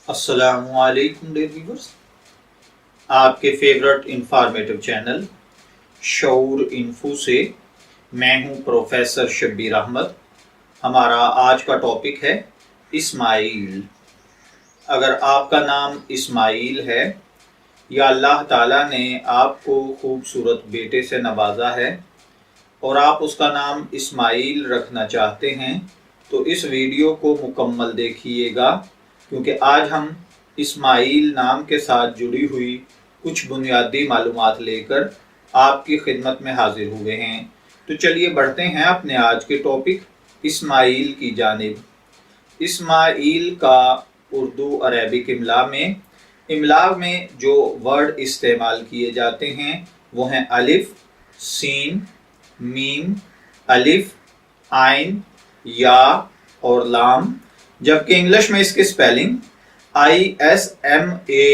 السلام علیکم dear viewers, آپ کے فیورٹ انفارمیٹو چینل شعور انفو سے میں ہوں پروفیسر شبیر احمد۔ ہمارا آج کا ٹاپک ہے اسماعیل۔ اگر آپ کا نام اسماعیل ہے یا اللہ تعالیٰ نے آپ کو خوبصورت بیٹے سے نوازا ہے اور آپ اس کا نام اسماعیل رکھنا چاہتے ہیں تو اس ویڈیو کو مکمل دیکھیے گا، کیونکہ آج ہم اسماعیل نام کے ساتھ جڑی ہوئی کچھ بنیادی معلومات لے کر آپ کی خدمت میں حاضر ہوئے ہیں۔ تو چلیے بڑھتے ہیں اپنے آج کے ٹاپک اسماعیل کی جانب۔ اسماعیل کا اردو عربک املا میں جو ورڈ استعمال کیے جاتے ہیں وہ ہیں الف، سین، میم، الف، عین، یا اور لام، جبکہ انگلش میں اس کے سپیلنگ ISMAIL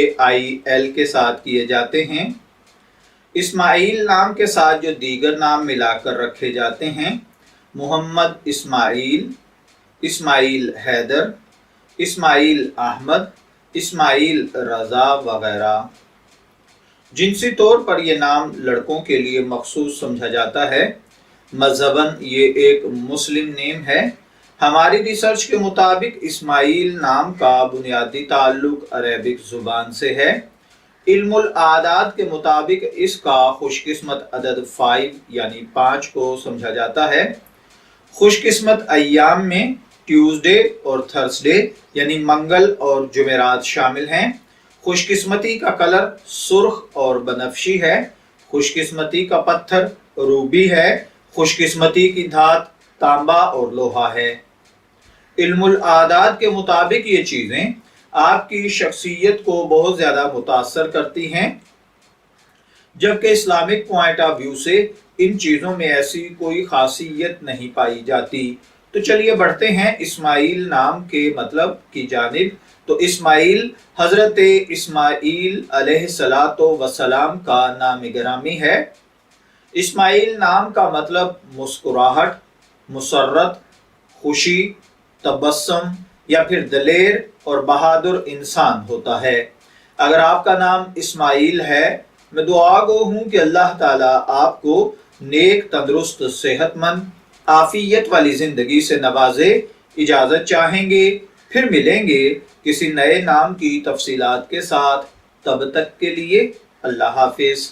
کے ساتھ کیے جاتے ہیں۔ اسماعیل نام کے ساتھ جو دیگر نام ملا کر رکھے جاتے ہیں: محمد اسماعیل، اسماعیل حیدر، اسماعیل احمد، اسماعیل رضا وغیرہ۔ جنسی طور پر یہ نام لڑکوں کے لیے مخصوص سمجھا جاتا ہے۔ مذہباً یہ ایک مسلم نیم ہے۔ ہماری ریسرچ کے مطابق اسماعیل نام کا بنیادی تعلق عربک زبان سے ہے۔ علم الاعداد کے مطابق اس کا خوش قسمت عدد 5 یعنی 5 کو سمجھا جاتا ہے۔ خوش قسمت ایام میں ٹیوزڈے اور تھرسڈے یعنی منگل اور جمعرات شامل ہیں۔ خوش قسمتی کا کلر سرخ اور بنفشی ہے۔ خوش قسمتی کا پتھر روبی ہے۔ خوش قسمتی کی دھات تانبا اور لوہا ہے۔ علم الاعداد کے مطابق یہ چیزیں آپ کی شخصیت کو بہت زیادہ متاثر کرتی ہیں، جبکہ اسلامک پوائنٹ آف ویو سے ان چیزوں میں ایسی کوئی خاصیت نہیں پائی جاتی۔ تو چلیے بڑھتے ہیں اسماعیل نام کے مطلب کی جانب۔ تو اسماعیل حضرت اسماعیل علیہ السلام کا نام گرامی ہے۔ اسماعیل نام کا مطلب مسکراہٹ، مسرت، خوشی، تبسم یا پھر دلیر اور بہادر انسان ہوتا ہے۔ اگر آپ کا نام اسماعیل ہے، میں دعا گو ہوں کہ اللہ تعالیٰ آپ کو نیک، تندرست، صحت مند، عافیت والی زندگی سے نوازے۔ اجازت چاہیں گے، پھر ملیں گے کسی نئے نام کی تفصیلات کے ساتھ۔ تب تک کے لیے اللہ حافظ۔